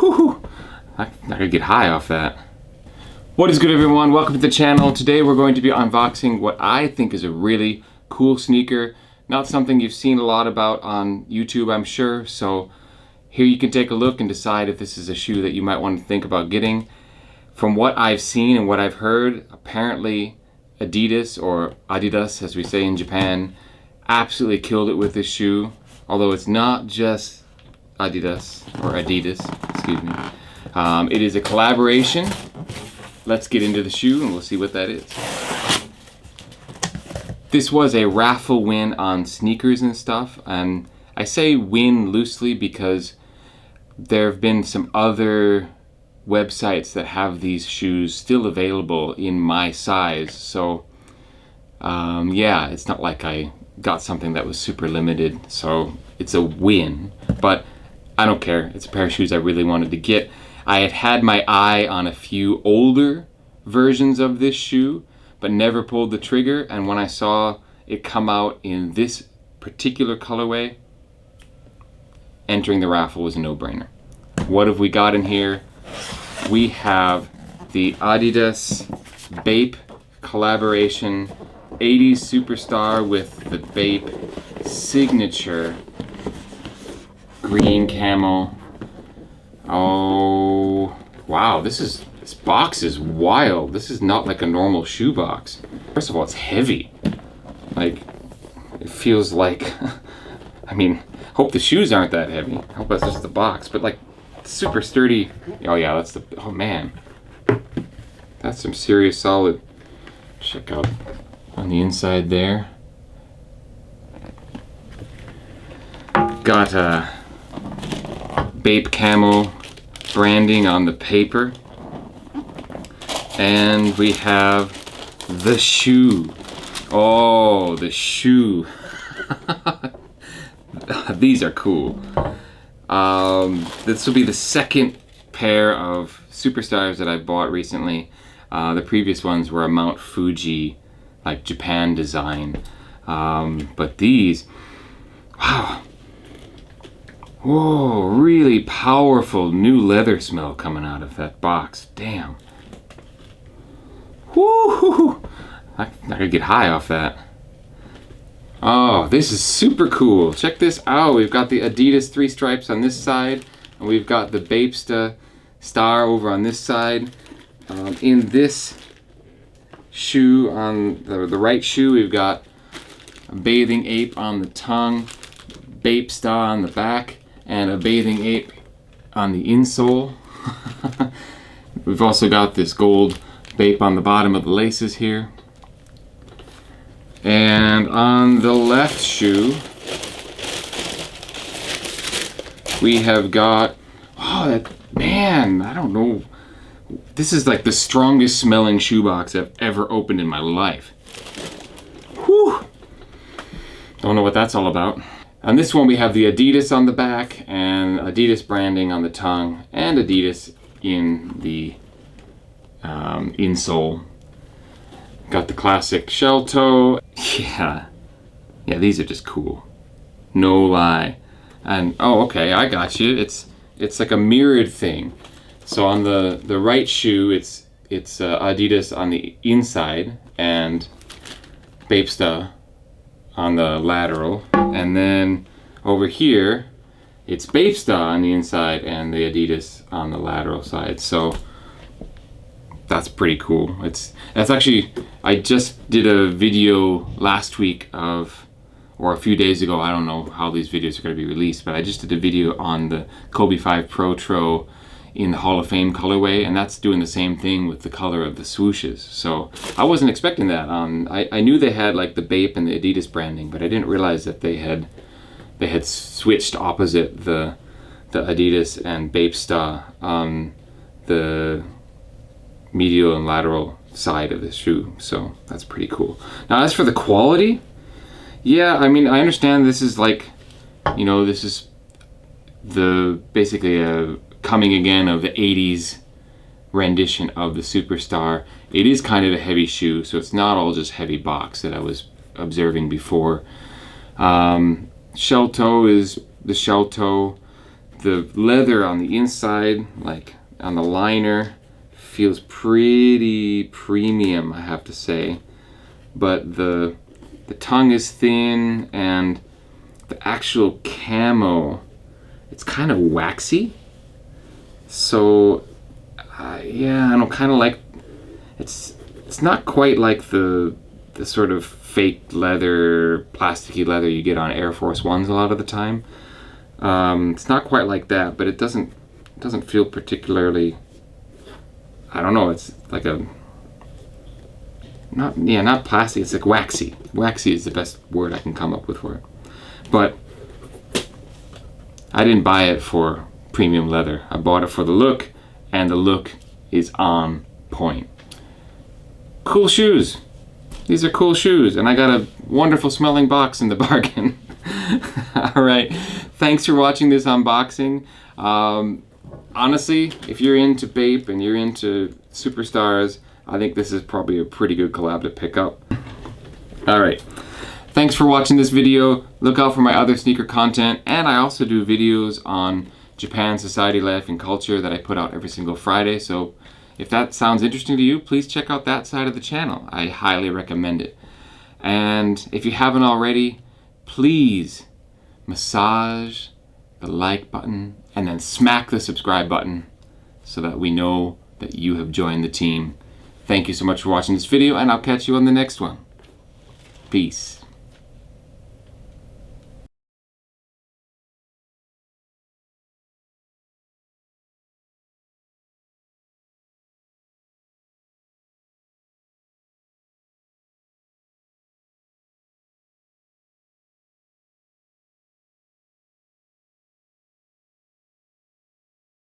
Woo-hoo-hoo. I could get high off that. What is good, everyone? Welcome to the channel. Today we're going to be unboxing what I think is a really cool sneaker. Not something you've seen a lot about on YouTube, I'm sure. So here you can take a look and decide if this is a shoe that you might want to think about getting. From what I've seen and what I've heard, apparently Adidas, or Adidas as we say in Japan, absolutely killed it with this shoe. Although it's not just Adidas, excuse me. It is a collaboration. Let's get into the shoe and we'll see what that is. This was a raffle win on sneakers and stuff, and I say win loosely because there have been some other websites that have these shoes still available in my size. So yeah, it's not like I got something that was super limited, so it's a win, but I don't care. It's a pair of shoes I really wanted to get. I had had my eye on a few older versions of this shoe, but never pulled the trigger, and when I saw it come out in this particular colorway, entering the raffle was a no-brainer. What have we got in here? We have the Adidas BAPE collaboration 80s Superstar with the BAPE signature green camel. Oh wow, this box is wild. This is not like a normal shoe box. First of all, it's heavy. Like, it feels like I mean, hope the shoes aren't that heavy. I hope that's just the box, but like super sturdy. Oh yeah, that's the, oh man, that's some serious solid. Check out on the inside there. Got a BAPE camo branding on the paper, and we have the shoe. Oh, the shoe. These are cool. This will be the second pair of Superstars that I bought recently. The previous ones were a Mount Fuji, like Japan design. But these, wow. Whoa, really powerful new leather smell coming out of that box. Damn. Woo! I could get high off that. Oh, this is super cool. Check this out. We've got the Adidas 3 stripes on this side, and we've got the BAPE star over on this side. In this shoe, on the right shoe, we've got a bathing ape on the tongue, BAPE star on the back, and a bathing ape on the insole. We've also got this gold BAPE on the bottom of the laces here. And on the left shoe, we have got, oh, that, man, I don't know. This is like the strongest smelling shoebox I've ever opened in my life. Whew. Don't know what that's all about. On this one we have the Adidas on the back and Adidas branding on the tongue and Adidas in the insole. Got the classic shell toe. Yeah, these are just cool. No lie. And oh, okay, I got you. It's like a mirrored thing. So on the right shoe, it's Adidas on the inside and BAPE on the lateral, and then over here it's BAPE on the inside and the Adidas on the lateral side. So that's pretty cool. That's actually, I just did a video last week of, or a few days ago, I don't know how these videos are going to be released, but I just did a video on the Kobe 5 Pro Tro in the Hall of Fame colorway, and that's doing the same thing with the color of the swooshes. So I wasn't expecting that. I knew they had like the BAPE and the Adidas branding, but I didn't realize that they had switched opposite the Adidas and BAPE on the medial and lateral side of the shoe. So that's pretty cool. Now as for the quality, yeah, I mean, I understand this is like, you know, this is basically a coming again of the 80s rendition of the Superstar. It is kind of a heavy shoe, so it's not all just heavy box that I was observing before. Shell toe is the shell toe. the leather on the inside, like on the liner, feels pretty premium, I have to say. But the tongue is thin, and the actual camo, it's kind of waxy. So yeah, I don't kind of like, it's not quite like the sort of fake leather, plasticky leather you get on Air Force Ones a lot of the time. It's not quite like that, but it doesn't feel particularly, I don't know, it's like a, not plastic, it's like waxy. Waxy is the best word I can come up with for it. But I didn't buy it for premium leather. I bought it for the look, and the look is on point. Cool shoes. These are cool shoes, and I got a wonderful smelling box in the bargain. All right, thanks for watching this unboxing. Honestly, if you're into BAPE and you're into superstars, I think this is probably a pretty good collab to pick up. All right, thanks for watching this video. Look out for my other sneaker content, and I also do videos on Japan society, life, and culture that I put out every single Friday. So if that sounds interesting to you, please check out that side of the channel. I highly recommend it. And if you haven't already, please massage the like button and then smack the subscribe button so that we know that you have joined the team. Thank you so much for watching this video, and I'll catch you on the next one. Peace.